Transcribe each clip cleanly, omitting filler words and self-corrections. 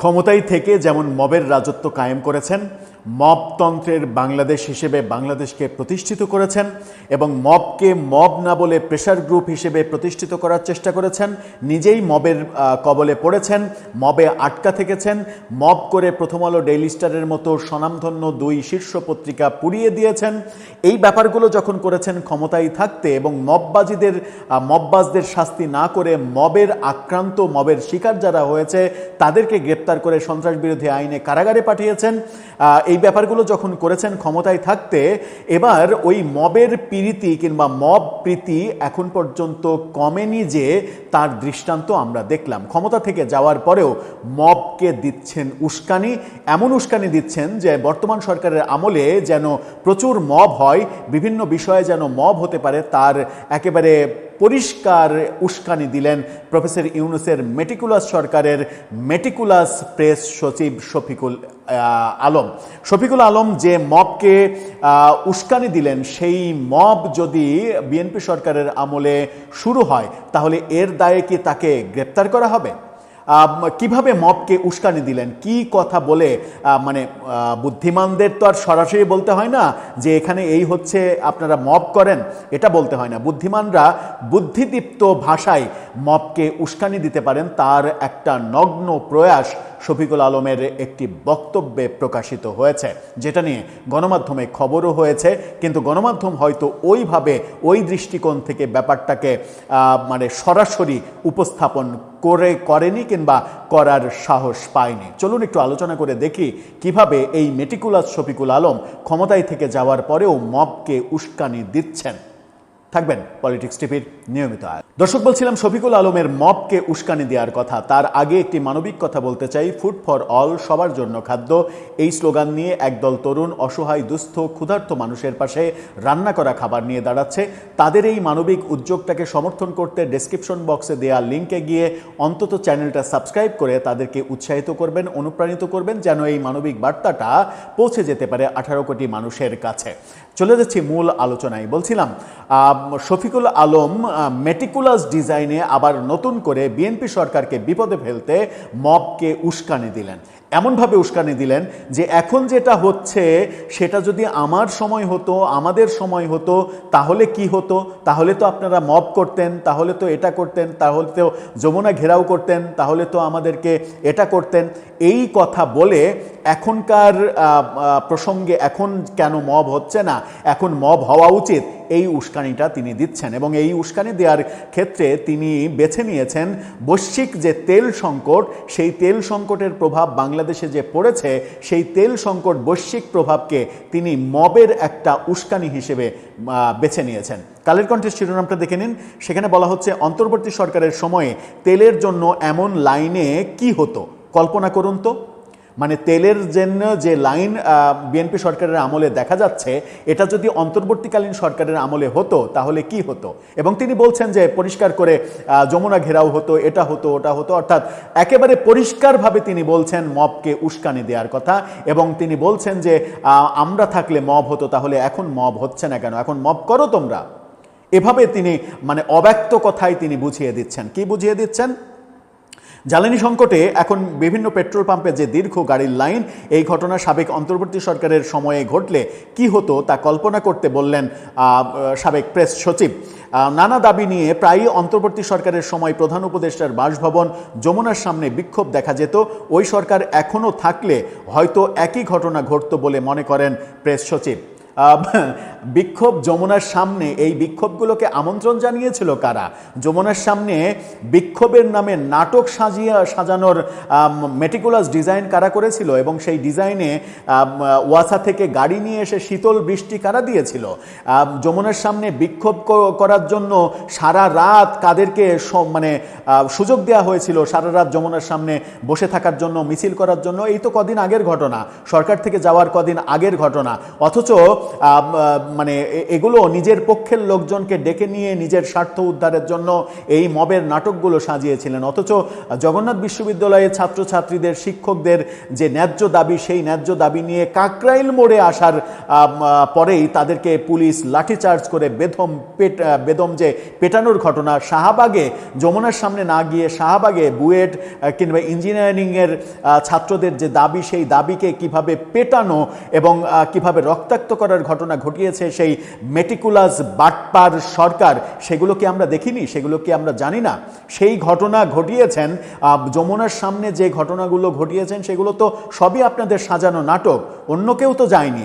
ক্ষমতায় থেকে যেমন মবের রাজত্ব কায়েম করেছেন, মবতন্ত্রের বাংলাদেশ হিসেবে বাংলাদেশকে প্রতিষ্ঠিত করেছেন এবং মবকে মব না বলে প্রেশার গ্রুপ হিসেবে প্রতিষ্ঠিত করার চেষ্টা করেছেন, নিজেই মবের কবলে পড়েছেন, মবে আটকা থেকেছেন, মব করে প্রথম আলো, ডেইলি স্টারের মতো স্বনামধন্য 2 শীর্ষ পত্রিকা পুড়িয়ে দিয়েছেন। এই ব্যাপারগুলো যখন করেছেন ক্ষমতায় থাকতে এবং মববাজদের শাস্তি না করে মবের আক্রান্ত, মবের শিকার যারা হয়েছে তাদেরকে গ্রেপ্তার করে সন্ত্রাস বিরোধী আইনে কারাগারে পাঠিয়েছেন। এই ব্যাপারগুলো যখন করেছেন ক্ষমতায় থাকতে, এবার ওই মবের প্রীতি কিংবা মব প্রীতি এখন পর্যন্ত কমেনি যে তার দৃষ্টান্ত আমরা দেখলাম। ক্ষমতা থেকে যাওয়ার পরেও মবকে দিচ্ছেন উস্কানি, এমন উস্কানি দিচ্ছেন যে বর্তমান সরকারের আমলে যেন প্রচুর মব হয়, বিভিন্ন বিষয়ে যেন মব হতে পারে তার একেবারে পরিষ্কার উস্কানি দিলেন প্রফেসর ইউনূসের মেটিকুলাস সরকারের মেটিকুলাস প্রেস সচিব শফিকুল আলম। শফিকুল আলম যে মবকে উস্কানি দিলেন, সেই মব যদি বিএনপি সরকারের আমলে শুরু হয় তাহলে এর দায়ে কি তাকে গ্রেপ্তার করা হবে? কিভাবে মবকে উস্কানি দিলেন, কি কথা বলে, মানে বুদ্ধিমানদের তো আর সরাসরি বলতে হয় না যে এখানে এই হচ্ছে আপনারা মব করেন, এটা বলতে হয় না। বুদ্ধিমানরা বুদ্ধিদীপ্ত ভাষায় মবকে উস্কানি দিতে পারেন। তার একটা নগ্ন প্রয়াস শফিকুল আলমের একটি বক্তব্যে প্রকাশিত হয়েছে, যেটা নিয়ে গণমাধ্যমে খবরও হয়েছে, কিন্তু গণমাধ্যম হয়তো ওইভাবে ওই দৃষ্টিকোণ থেকে ব্যাপারটাকে মানে সরাসরি উপস্থাপন করেনি কিংবা করার সাহস পায়নি। চলুন একটু আলোচনা করে দেখি কিভাবে এই মেটিকুলাস শফিকুল আলম ক্ষমতায় থেকে যাওয়ার পরেও মবকে উস্কানি দিচ্ছেন। থাকবেন পলিটিক্স টিভির নিয়মিত আয়োজন। দর্শক, বলছিলাম শফিকুল আলমের মবকে উস্কানি দেওয়ার কথা। তার আগে একটি মানবিক কথা বলতে চাই। ফুড ফর অল, সবার জন্য খাদ্য, এই স্লোগান নিয়ে একদল তরুণ অসহায়, দুস্থ, ক্ষুধার্ত মানুষের পাশে রান্না করা খাবার নিয়ে দাঁড়াচ্ছে। তাদের এই মানবিক উদ্যোগটাকে সমর্থন করতে ডেসক্রিপশন বক্সে দেওয়া লিঙ্কে গিয়ে অন্তত চ্যানেলটা সাবস্ক্রাইব করে তাদেরকে উৎসাহিত করবেন, অনুপ্রাণিত করবেন, যেন এই মানবিক বার্তাটা পৌঁছে যেতে পারে 18 কোটি মানুষের কাছে। চলে যাচ্ছি মূল আলোচনায়। বলছিলাম শফিকুল আলম মেটিকুলাস ডিজাইনে আবার নতুন করে বিএনপি সরকারকে বিপদে ফেলতে মবকে উস্কানি দিলেন। এমনভাবে উস্কানি দিলেন যে এখন যেটা হচ্ছে সেটা যদি আমার সময় হতো, আমাদের সময় হতো, তাহলে কি হতো? তাহলে তো আপনারা মব করতেন, তাহলে তো এটা করতেন, তাহলে তো যমুনা ঘেরাও করতেন, তাহলে তো আমাদেরকে এটা করতেন। এই কথা বলে এখনকার প্রসঙ্গে এখন কেন মব হচ্ছে না, এখন মব হওয়া উচিত, এই উস্কানিটা তিনি দিচ্ছেন। এবং এই উস্কানি দেওয়ার ক্ষেত্রে তিনি বেছে নিয়েছেন বৈশ্বিক যে তেল সংকট, সেই তেল সংকটের প্রভাব বাংলাদেশে যে পড়েছে, সেই তেল সংকট বৈশ্বিক প্রভাবকে তিনি মবের একটা উস্কানি হিসেবে বেছে নিয়েছেন। কালের কণ্ঠের শিরোনামটা দেখে নিন। সেখানে বলা হচ্ছে, অন্তর্বর্তী সরকারের সময়ে তেলের জন্য এমন লাইনে কি হতো কল্পনা করুন তো। মানে তেলের জন্য যে লাইন বিএনপি সরকারের আমলে দেখা যাচ্ছে, এটা যদি অন্তর্বর্তীকালীন সরকারের আমলে হতো তাহলে কি হতো। এবং তিনি বলছেন যে পরিষ্কার করে যমুনা ঘেরাও হতো, এটা হতো, ওটা হতো, অর্থাৎ একেবারে পরিষ্কারভাবে তিনি বলছেন মবকে উস্কানি দেওয়ার কথা। এবং তিনি বলছেন যে আমরা থাকলে মব হতো, তাহলে এখন মব হচ্ছে না কেন, এখন মব করো তোমরা। এভাবে তিনি মানে অব্যক্ত কথায় তিনি বুঝিয়ে দিচ্ছেন। কি বুঝিয়ে দিচ্ছেন? জ্বালানি সংকটে এখন বিভিন্ন পেট্রোল পাম্পে যে দীর্ঘ গাড়ির লাইন, এই ঘটনা সাবেক অন্তর্বর্তী সরকারের সময়ে ঘটলে কি হতো তা কল্পনা করতে বললেন সাবেক প্রেস সচিব। নানা দাবি নিয়ে প্রায়ই অন্তর্বর্তী সরকারের সময় প্রধান উপদেষ্টার বাসভবন যমুনার সামনে বিক্ষোভ দেখা যেত। ওই সরকার এখনও থাকলে হয়তো একই ঘটনা ঘটতো বলে মনে করেন প্রেস সচিব। বিক্ষোভ যমুনার সামনে, এই বিক্ষোভগুলোকে আমন্ত্রণ জানিয়েছিল কারা? যমুনার সামনে বিক্ষোভের নামে নাটক সাজানোর মেটিকুলাস ডিজাইন কারা করেছিল? এবং সেই ডিজাইনে ওয়াসা থেকে গাড়ি নিয়ে এসে শীতল বৃষ্টি কারা দিয়েছিল? যমুনার সামনে বিক্ষোভ করার জন্য সারা রাত কাদেরকে মানে সুযোগ দেওয়া হয়েছিল সারা রাত যমুনার সামনে বসে থাকার জন্য, মিছিল করার জন্য? এই তো কদিন আগের ঘটনা, সরকার থেকে যাওয়ার কদিন আগের ঘটনা। অথচ মানে এগুলো নিজের পক্ষের লোকজনকে ডেকে নিয়ে নিজের স্বার্থ উদ্ধারের জন্য এই মবের নাটকগুলো সাজিয়েছিলেন। অথচ জগন্নাথ বিশ্ববিদ্যালয়ের ছাত্রছাত্রীদের, শিক্ষকদের যে ন্যায্য দাবি, সেই ন্যায্য দাবি নিয়ে কাকরাইল মোড়ে আসার পরেই তাদেরকে পুলিশ লাঠিচার্জ করে বেদম যে পেটানোর ঘটনা, শাহবাগে যমুনার সামনে না গিয়ে শাহবাগে বুয়েট কিংবা ইঞ্জিনিয়ারিংয়ের ছাত্রদের যে দাবি, সেই দাবিকে কিভাবে পেটানো এবং কিভাবে রক্তাক্ত করার ঘটনা ঘটিয়েছে সেই মেটিকুলাস বাটপার সরকার, সেগুলো কি আমরা দেখিনি? সেগুলো কি আমরা জানি না? সেই ঘটনা ঘটিয়েছেন যমুনার সামনে, যে ঘটনাগুলো ঘটিয়েছেন সেগুলো তো সবই আপনাদের সাজানো নাটক। অন্য কেউ তো যায়নি,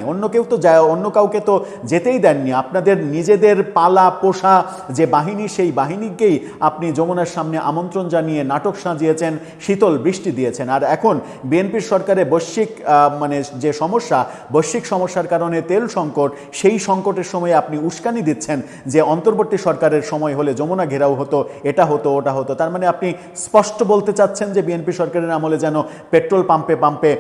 অন্য কাউকে তো যেতেই দেননি। আপনাদের নিজেদের পালা পোষা যে বাহিনী, সেই বাহিনীকেই আপনি যমুনার সামনে আমন্ত্রণ জানিয়ে নাটক সাজিয়েছেন, শীতল বৃষ্টি দিয়েছেন। আর এখন বিএনপির সরকারে বৈশ্বিক মানে যে সমস্যা, বৈশ্বিক সমস্যার কারণে তেল সংকট, সেই সংকটের সময় আপনি উস্কানি দিচ্ছেন যে অন্তর্বর্তী সরকারের সময় হলে যমুনা ঘেরাও হতো, এটা হতো, ওটা হতো। তার মানে আপনি স্পষ্ট বলতে চাচ্ছেন যে বিএনপি সরকারের আমলে যেন পেট্রোল পাম্পে পাম্পে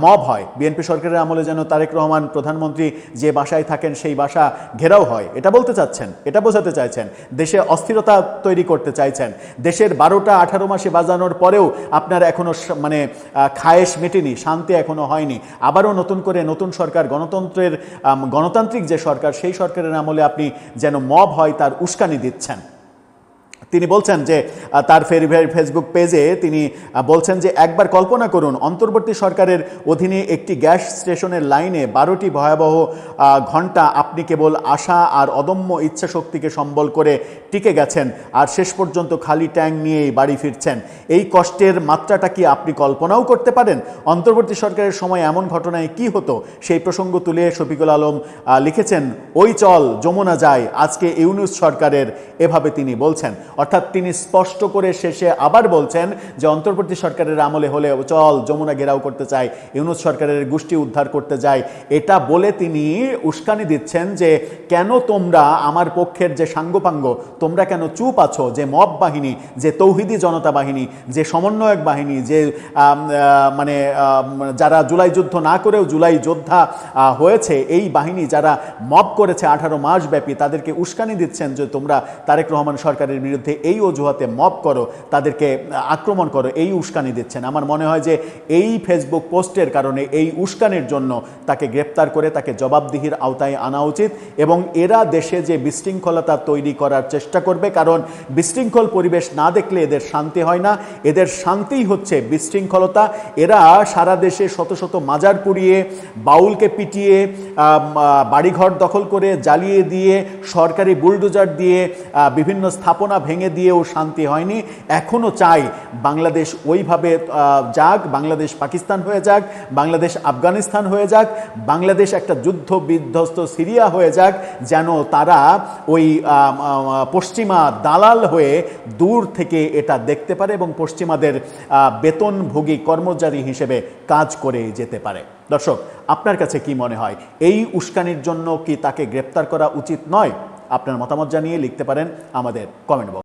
মব হয়, বিএনপি সরকারের আমলে যেন তারেক রহমান প্রধানমন্ত্রী যে বাসায় থাকেন সেই বাসা ঘেরাও হয়, এটা বলতে চাচ্ছেন, এটা বোঝাতে চাইছেন। দেশে অস্থিরতা তৈরি করতে চাইছেন। দেশের 12টা 18 মাসে বাজানোর পরেও আপনার এখনো মানে খায়েশ মেটেনি, শান্তি এখনো হয়নি। আবারও নতুন করে নতুন সরকার, গণতান্ত্রিক যে সরকার, সেই সরকারের আমলে আপনি যেন মব হয় তার উস্কানি দিচ্ছেন। তিনি বলছেন যে তার ফেসবুক পেজে তিনি বলছেন যে একবার কল্পনা করুন, অন্তর্বর্তী সরকারের অধীনে একটি গ্যাস স্টেশনের লাইনে 12টি ভয়াবহ ঘন্টা আপনি কেবল আশা আর অদম্য ইচ্ছা শক্তিকে সম্বল করে টিকে গেছেন, আর শেষ পর্যন্ত খালি ট্যাঙ্ক নিয়েই বাড়ি ফিরছেন। এই কষ্টের মাত্রাটা কি আপনি কল্পনাও করতে পারেন? অন্তর্বর্তী সরকারের সময় এমন ঘটনায় কি হতো? সেই প্রসঙ্গ তুলে শফিকুল আলম লিখেছেন, ওই চল যমুনা যায় আজকে ইউনূস সরকারের, এভাবে তিনি বলছেন। অর্থাৎ তিনি স্পষ্ট করে শেষে আবার বলছেন যে অন্তর্বর্তী সরকারের আমলে হলে চল যমুনা ঘেরাও করতে চাই, ইউনূস সরকারের গোষ্ঠী উদ্ধার করতে যায়। এটা বলে তিনি উস্কানি দিচ্ছেন যে কেন তোমরা আমার পক্ষের যে সাঙ্গপাঙ্গ, তোমরা কেন চুপ আছো? যে মব বাহিনী, যে তৌহিদি জনতা বাহিনী, যে সমন্বয়ক বাহিনী, যে মানে যারা জুলাই যুদ্ধ না করেও জুলাই যোদ্ধা হয়েছে, এই বাহিনী যারা মব করেছে 18 মাস ব্যাপী, তাদেরকে উস্কানি দিচ্ছেন যে তোমরা তারেক রহমান সরকারের বিরুদ্ধে এই অজুহাতে মব করো, তাদেরকে আক্রমণ করো, এই উস্কানি দিচ্ছেন। আমার মনে হয় যে এই ফেসবুক পোস্টের কারণে, এই উস্কানির জন্য তাকে গ্রেপ্তার করে তাকে জবাবদিহির আওতায় আনা উচিত। এবং এরা দেশে যে বিশৃঙ্খলতা তৈরি করার চেষ্টা করবে, কারণ বিশৃঙ্খল পরিবেশ না দেখলে এদের শান্তি হয় না, এদের শান্তিই হচ্ছে বিশৃঙ্খলতা। এরা সারা দেশে শত শত মাজার পুড়িয়ে, বাউলকে পিটিয়ে, বাড়িঘর দখল করে জ্বালিয়ে দিয়ে, সরকারি বুলডোজার দিয়ে বিভিন্ন স্থাপনা ভেঙে দিয়েও শান্তি হয়নি। এখনও চাই বাংলাদেশ ওইভাবে যাক, বাংলাদেশ পাকিস্তান হয়ে যাক, বাংলাদেশ আফগানিস্তান হয়ে যাক, বাংলাদেশ একটা যুদ্ধ বিধ্বস্ত সিরিয়া হয়ে যাক, যেন তারা ওই পশ্চিমা দালাল হয়ে দূর থেকে এটা দেখতে পারে এবং পশ্চিমাদের বেতনভোগী কর্মচারী হিসেবে কাজ করে যেতে পারে। দর্শক, আপনার কাছে কি মনে হয়? এই উস্কানির জন্য কি তাকে গ্রেপ্তার করা উচিত নয়? আপনার মতামত জানিয়ে লিখতে পারেন আমাদের কমেন্ট বক্সে।